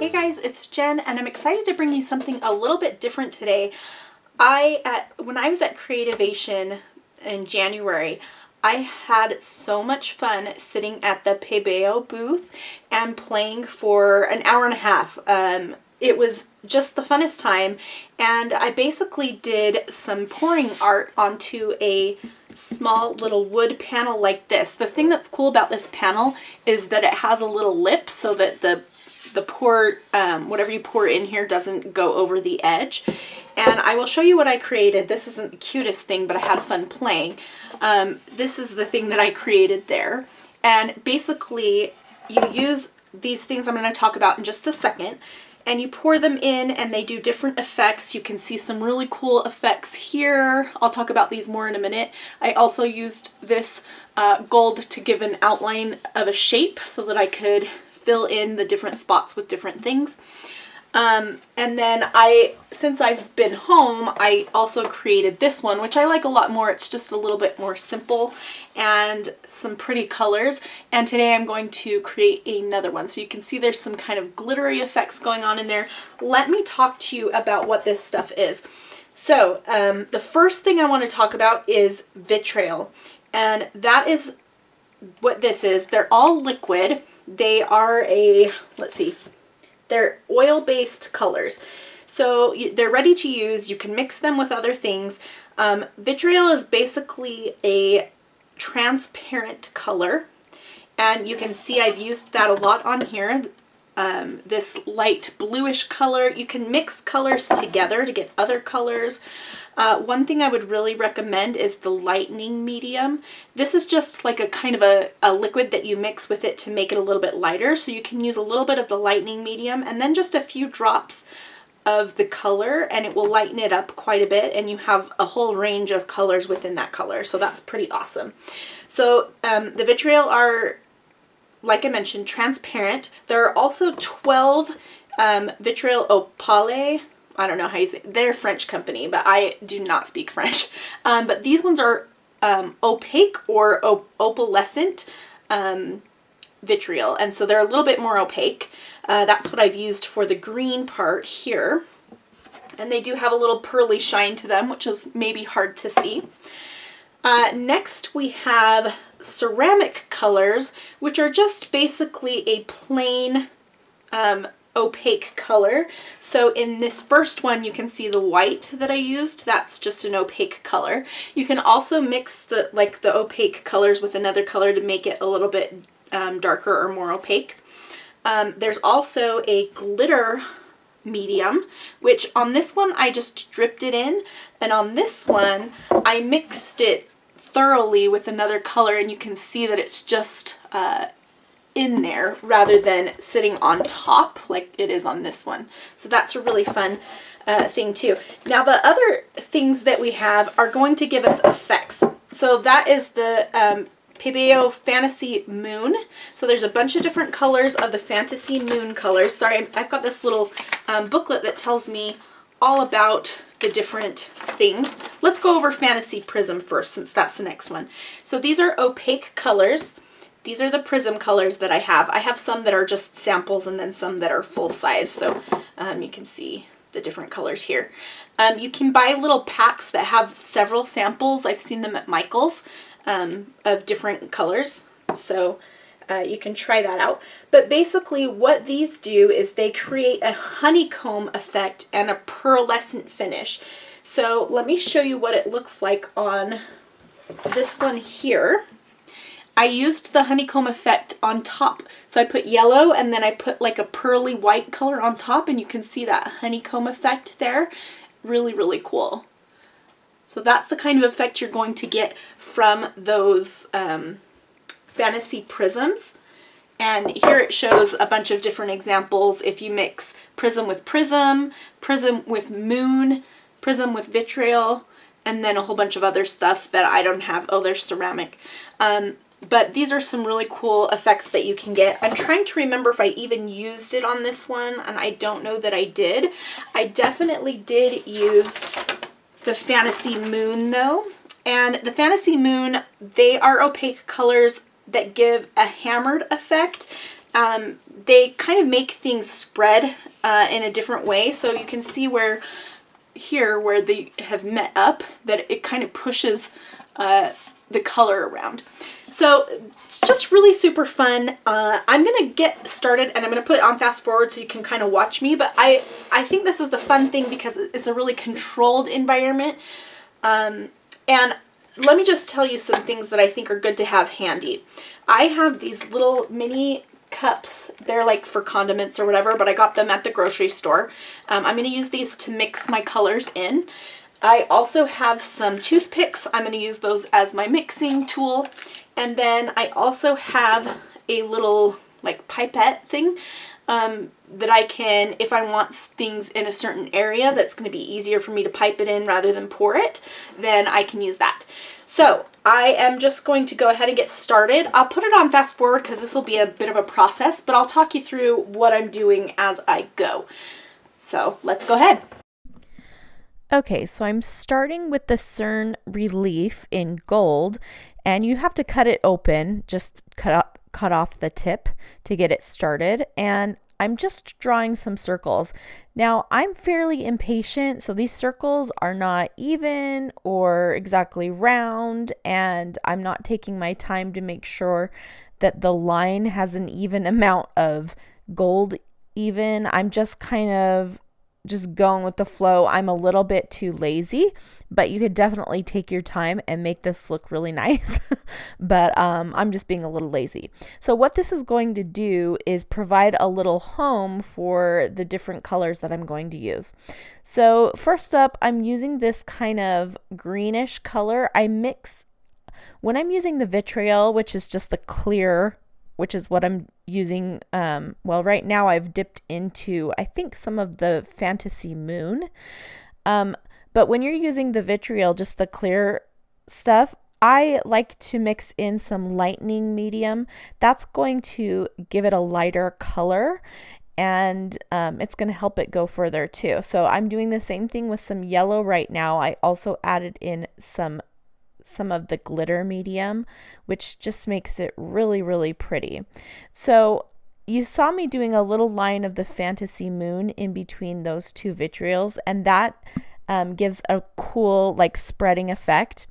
Hey guys, it's Jen and I'm excited to bring you something a little bit different today. When I was at Creativation in January, I had so much fun sitting at the Pebeo booth and playing for an hour and a half. It was just the funnest time, and I basically did some pouring art onto a small little wood panel like this. The thing that's cool about this panel is that it has a little lip so that the pour, whatever you pour in here doesn't go over the edge. And I will show you what I created. This isn't the cutest thing, but I had fun playing. This is the thing that I created there. And basically you use these things I'm going to talk about in just a second, and you pour them in and they do different effects. You can see some really cool effects here. I'll talk about these more in a minute. I also used this gold to give an outline of a shape so that I could fill in the different spots with different things. And then since I've been home, I also created this one, which I like a lot more. It's just a little bit more simple and some pretty colors. And today I'm going to create another one. So you can see there's some kind of glittery effects going on in there. Let me talk to you about what this stuff is. So the first thing I want to talk about is vitriol. And that is what this is. They're all liquid. They are let's see, they're oil-based colors. So they're ready to use. You can mix them with other things. Vitriol is basically a transparent color. And you can see I've used that a lot on here. This light bluish color. You can mix colors together to get other colors. One thing I would really recommend is the lightening medium. This is just like a kind of a liquid that you mix with it to make it a little bit lighter. So you can use a little bit of the lightening medium and then just a few drops of the color, and it will lighten it up quite a bit, and you have a whole range of colors within that color. So that's pretty awesome. So the vitriol are, like I mentioned, transparent. There are also 12 vitriol opale. I don't know how you say it. They're a French company, but I do not speak French. But these ones are opaque or opalescent vitriol, and so they're a little bit more opaque. That's what I've used for the green part here. And they do have a little pearly shine to them, which is maybe hard to see. Next we have ceramic colors, which are just basically a plain opaque color. So in this first one you can see the white that I used. That's just an opaque color. You can also mix the opaque colors with another color to make it a little bit darker or more opaque. There's also a glitter medium, which on this one I just dripped it in, and on this one I mixed it thoroughly with another color, and you can see that it's just in there rather than sitting on top like it is on this one. So that's a really fun thing too. Now the other things that we have are going to give us effects. So that is the Pebeo Fantasy Moon. So there's a bunch of different colors of the Fantasy Moon colors. Sorry, I've got this little booklet that tells me all about the different things. Let's go over Fantasy Prism first, since that's the next one. So these are opaque colors. These are the prism colors that I have. I have some that are just samples and then some that are full size. So you can see the different colors here. You can buy little packs that have several samples. I've seen them at Michael's of different colors. So you can try that out. But basically what these do is they create a honeycomb effect and a pearlescent finish. So let me show you what it looks like on this one here. I used the honeycomb effect on top. So I put yellow and then I put like a pearly white color on top, and you can see that honeycomb effect there. Really, really cool. So that's the kind of effect you're going to get from those fantasy prisms. And here it shows a bunch of different examples. If you mix prism with prism, prism with moon, prism with vitriol, and then a whole bunch of other stuff that I don't have. Oh, there's ceramic. But these are some really cool effects that you can get. I'm trying to remember if I even used it on this one, and I don't know that I did. I definitely did use the Fantasy Moon though. And the Fantasy Moon, they are opaque colors that give a hammered effect. they kind of make things spread in a different way. So you can see where they have met up, that it kind of pushes the color around. So it's just really super fun. I'm going to get started and I'm going to put it on fast forward so you can kind of watch me. But I think this is the fun thing because it's a really controlled environment. And let me just tell you some things that I think are good to have handy. I have these little mini cups. They're like for condiments or whatever, but I got them at the grocery store. I'm going to use these to mix my colors in. I also have some toothpicks. I'm going to use those as my mixing tool. And then I also have a little like pipette thing that I can, if I want things in a certain area that's going to be easier for me to pipe it in rather than pour it, then I can use that. So I am just going to go ahead and get started. I'll put it on fast forward because this will be a bit of a process, but I'll talk you through what I'm doing as I go. So let's go ahead. Okay, so I'm starting with the CERN relief in gold, and you have to cut it open, just cut off the tip to get it started. And I'm just drawing some circles. Now, I'm fairly impatient, so these circles are not even or exactly round, and I'm not taking my time to make sure that the line has an even amount of gold even. I'm just kind of just going with the flow. I'm a little bit too lazy, but you could definitely take your time and make this look really nice. But I'm just being a little lazy. So what this is going to do is provide a little home for the different colors that I'm going to use. So first up, I'm using this kind of greenish color. When I'm using the vitriol, which is just the clear, which is what I'm using. Well, right now I've dipped into, I think, some of the Fantasy Moon. But when you're using the vitriol, just the clear stuff, I like to mix in some lightning medium. That's going to give it a lighter color, and it's going to help it go further too. So I'm doing the same thing with some yellow right now. I also added in some of the glitter medium, which just makes it really, really pretty. So you saw me doing a little line of the Fantasy Moon in between those two vitriols, and that gives a cool like spreading effect.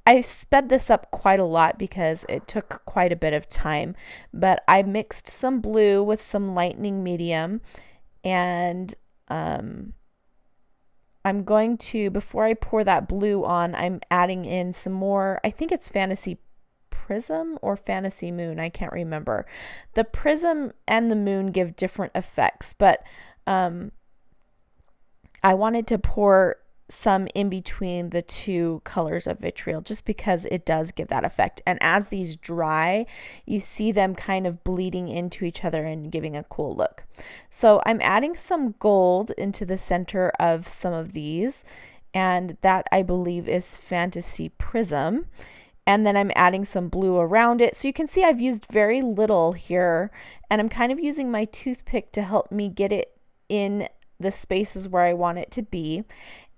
I sped this up quite a lot because it took quite a bit of time, but I mixed some blue with some lightning medium, and I'm going to, before I pour that blue on, I'm adding in some more, I think it's Fantasy Prism or Fantasy Moon, I can't remember. The prism and the moon give different effects, but I wanted to pour some in between the two colors of vitriol just because it does give that effect. And as these dry, you see them kind of bleeding into each other and giving a cool look. So I'm adding some gold into the center of some of these, and that I believe is Fantasy Prism. And then I'm adding some blue around it. So you can see I've used very little here, and I'm kind of using my toothpick to help me get it in the spaces where I want it to be.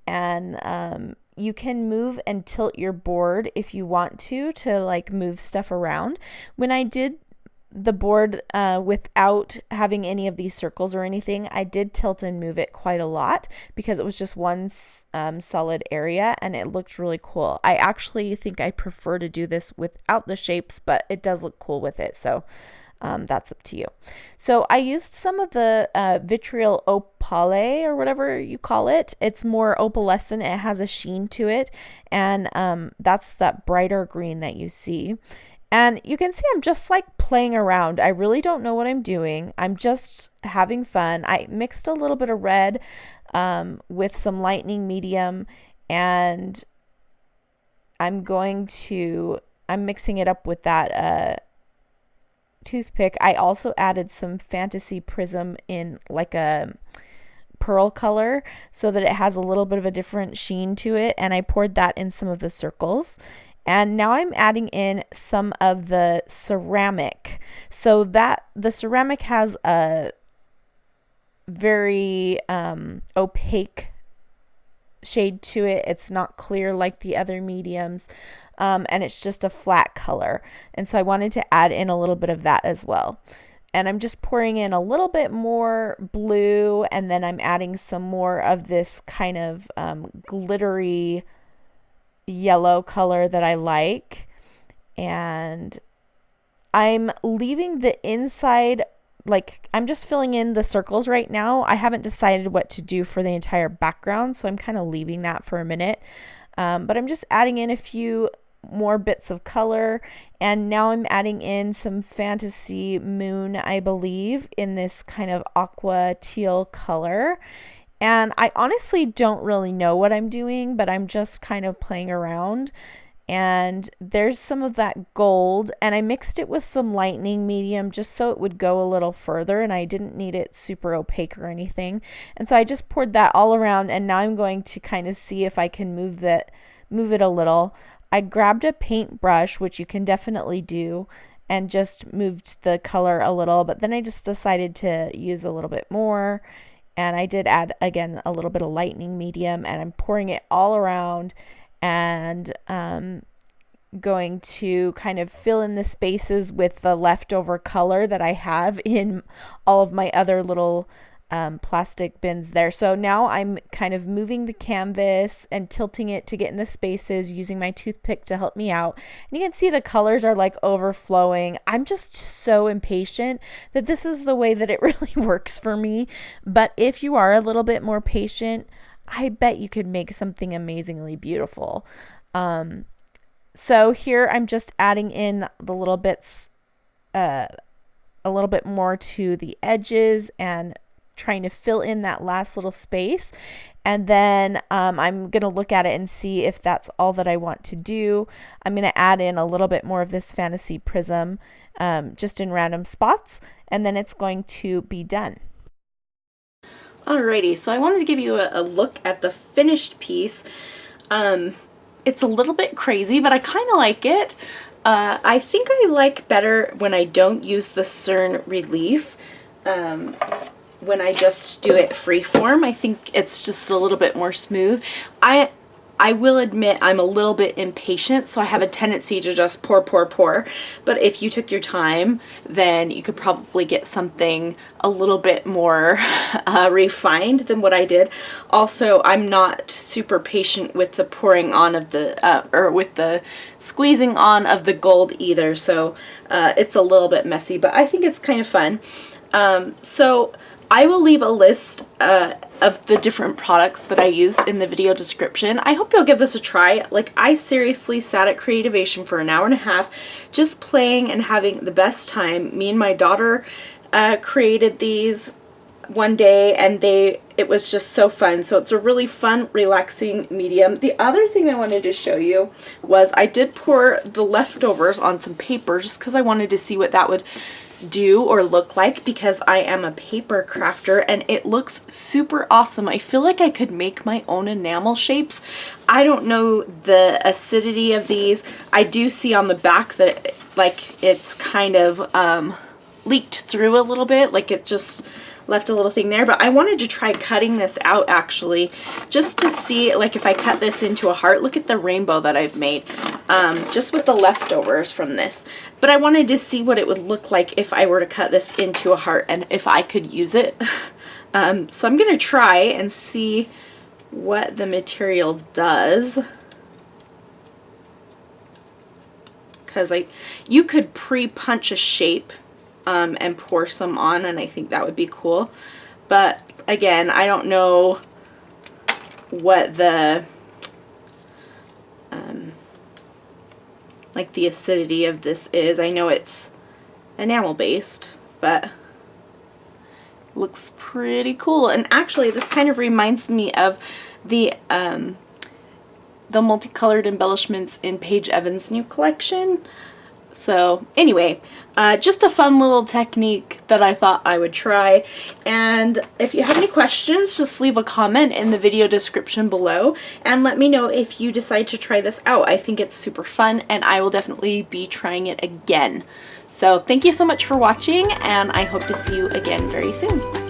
And you can move and tilt your board if you want to like move stuff around. When I did the board without having any of these circles or anything, I did tilt and move it quite a lot because it was just one solid area and it looked really cool. I actually think I prefer to do this without the shapes, but it does look cool with it. So that's up to you. So I used some of the vitriol opale or whatever you call it. It's more opalescent. It has a sheen to it. And that's that brighter green that you see. And you can see I'm just like playing around. I really don't know what I'm doing. I'm just having fun. I mixed a little bit of red with some lightning medium, and I'm mixing it up with that toothpick. I also added some Fantasy Prism in like a pearl color so that it has a little bit of a different sheen to it, and I poured that in some of the circles. And now I'm adding in some of the ceramic, so that the ceramic has a very opaque shade to it. It's not clear like the other mediums, and it's just a flat color. And so I wanted to add in a little bit of that as well. and I'm just pouring in a little bit more blue, and then I'm adding some more of this kind of glittery yellow color that I like. And I'm leaving the inside, like I'm just filling in the circles right now. I haven't decided what to do for the entire background, so I'm kind of leaving that for a minute. But I'm just adding in a few more bits of color, and now I'm adding in some Fantasy Moon, I believe, in this kind of aqua teal color. And I honestly don't really know what I'm doing, but I'm just kind of playing around. And there's some of that gold, and I mixed it with some lightning medium just so it would go a little further, and I didn't need it super opaque or anything. And so I just poured that all around, and now I'm going to kind of see if I can move it a little. I grabbed a paintbrush, which you can definitely do, and just moved the color a little, but then I just decided to use a little bit more. And I did add, again, a little bit of lightning medium, and I'm pouring it all around, and going to kind of fill in the spaces with the leftover color that I have in all of my other little plastic bins there. So now I'm kind of moving the canvas and tilting it to get in the spaces, using my toothpick to help me out. And you can see the colors are like overflowing. I'm just so impatient that this is the way that it really works for me. But if you are a little bit more patient, I bet you could make something amazingly beautiful. So here I'm just adding in the little bits, a little bit more to the edges, and trying to fill in that last little space. And then I'm going to look at it and see if that's all that I want to do. I'm going to add in a little bit more of this Fantasy Prism just in random spots, and then it's going to be done. Alrighty, so I wanted to give you a look at the finished piece. It's a little bit crazy, but I kind of like it. I think I like better when I don't use the CERN relief. When I just do it freeform, I think it's just a little bit more smooth. I will admit I'm a little bit impatient, so I have a tendency to just pour. But if you took your time, then you could probably get something a little bit more refined than what I did. Also, I'm not super patient with the pouring on of the, or with the squeezing on of the gold either, so it's a little bit messy, but I think it's kind of fun. So I will leave a list of the different products that I used in the video description. I hope you'll give this a try. Like, I seriously sat at Creativation for an hour and a half just playing and having the best time. Me and my daughter created these one day, and it was just so fun. So it's a really fun, relaxing medium. The other thing I wanted to show you was I did pour the leftovers on some paper just because I wanted to see what that would do or look like, because I am a paper crafter and it looks super awesome. I feel like I could make my own enamel shapes. I don't know the acidity of these. I do see on the back that it's kind of leaked through a little bit, like it just left a little thing there, but I wanted to try cutting this out actually, just to see, like, if I cut this into a heart. Look at the rainbow that I've made just with the leftovers from this. But I wanted to see what it would look like if I were to cut this into a heart and if I could use it. So I'm gonna try and see what the material does, because you could pre-punch a shape and pour some on, and I think that would be cool. But again, I don't know what the like the acidity of this is. I know it's enamel based, but looks pretty cool. And actually this kind of reminds me of the multicolored embellishments in Paige Evans' new collection. So anyway, just a fun little technique that I thought I would try. And if you have any questions, just leave a comment in the video description below and let me know if you decide to try this out. I think it's super fun and I will definitely be trying it again. So thank you so much for watching, and I hope to see you again very soon.